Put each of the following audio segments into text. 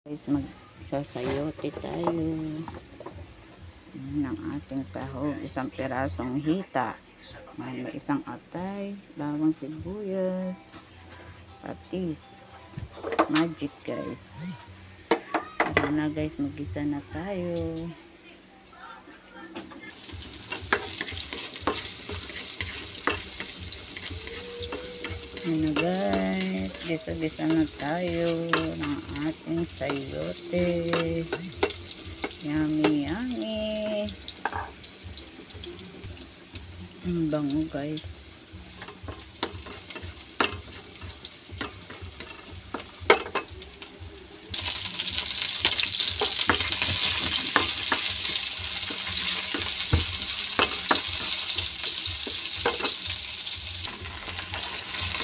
Guys, magsasayote tayo ng ating sahog. Isang pirasong hita, may isang atay, bawang sibuyas, patis, magic guys. Tara na guys, magisa na tayo. Ano guys, gisa-gisa na tayo ng ating sayote. Yummy yummy. Ang bango guys.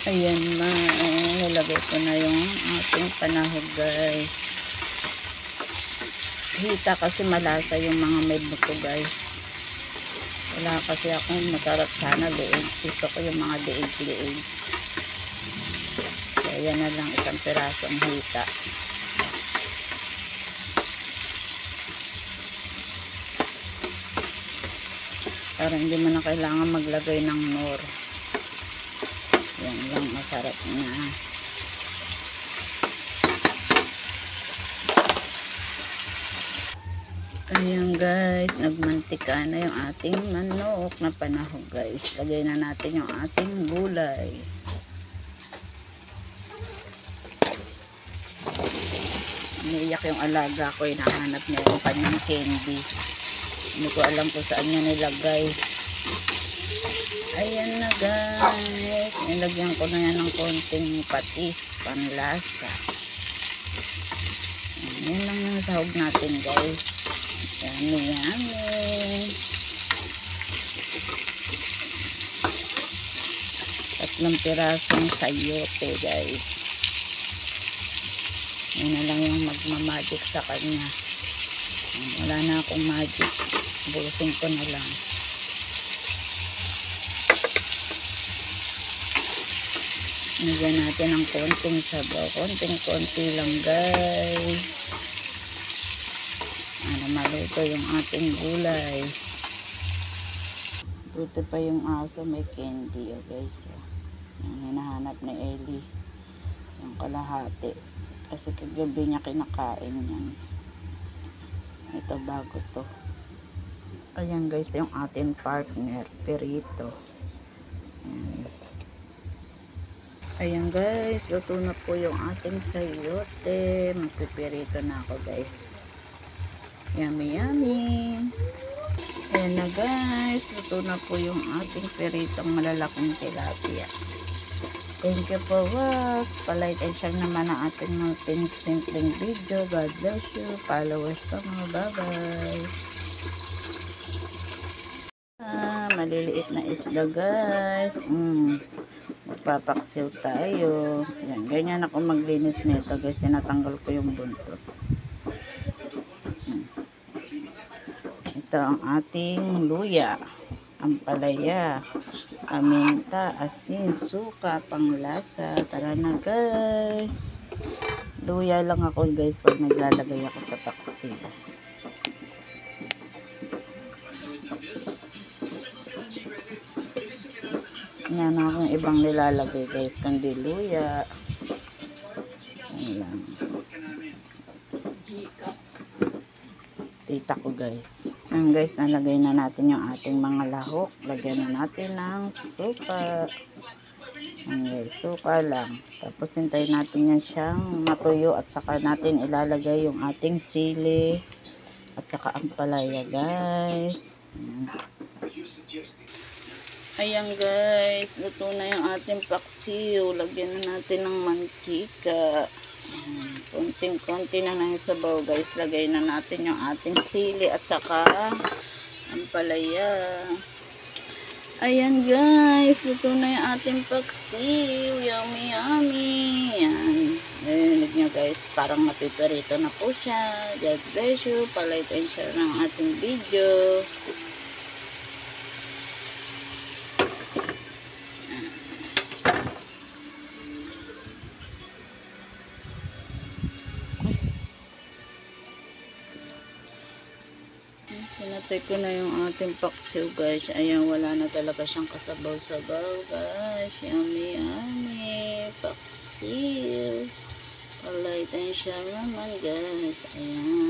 Ayan na, nilagay ko na yung ating panahog guys. Hita kasi malasa yung mga may buto guys. Wala kasi akong masarap sana liig. Gusto ko yung mga liig-liig. So ayan na lang, isang pirasong hita. Para hindi mo na kailangan maglagay ng nor. Yan lang, masarap na. Ayan guys, nagmantika na yung ating manok na panahog guys. Lagay na natin yung ating gulay. Iniiyak yung alaga ko, hinahanap niya yung kanyang candy. Hindi ko alam kung saan niya nilagay. Ayan na guys, nilagyan ko na yan ng konting patis, panlasa. Ayan lang yung sahog natin guys. Yummy yummy. 3 pirasong sayote guys. Yan na lang yung magmamagic sa kanya. Wala na akong magic, busin ko na lang. Nagyan natin ng konting sabaw. Konting-konti lang guys. Para maluto yung ating gulay. Buti pa yung aso, may candy guys. Yung hinahanap ni Ellie. Yung kalahati. Kasi kagabi niya kinakain yan. Ito bago to. Ayan guys, yung ating partner, perito. Ayan guys, luto na po yung ating sayote. Magpipirito na ako guys. Yummy yummy. Ayan na guys, luto na po yung ating piritong malalaking tilapia. Thank you for watch. Pa-like and share naman ang ating simpleng video. God bless you. Followers pa mga bye-bye. Maliliit na isda guys. Magpapaksiw tayo. Yan, ganyan ako maglinis nito guys. Tinatanggal ko yung buntot. Ito ang ating luya, ampalaya, paminta, asin, suka, panglasa. Tara na guys. Luya lang ako guys pag naglalagay ako sa paksiw. Yan akong ibang nilalagay guys, kundi luya. Yan lang. Tita ko guys. Yan guys, nalagay na natin yung ating mga lahok. Lagyan na natin ng suka. Yan guys, suka lang. Tapos hintayin natin yan siyang matuyo at saka natin ilalagay yung ating sili at saka ampalaya guys. Yan. Ayan guys, luto na yung ating paksiw. Lagyan na natin ng mantika. Konting-konti na yung sabaw guys. Lagay na natin yung ating sili at saka ampalaya. Ayan guys, luto na yung ating paksiw. Yummy yummy. Ayan. Narinig nyo guys, parang napipirito na po siya. God bless you. Pa-like and share ng ating video. Pinatay ko na yung ating paksiw guys. Ayan, wala na talaga siyang kasabaw-sabaw guys. Yummy, yummy. Paksiw. Palitan siya naman guys. Ayan.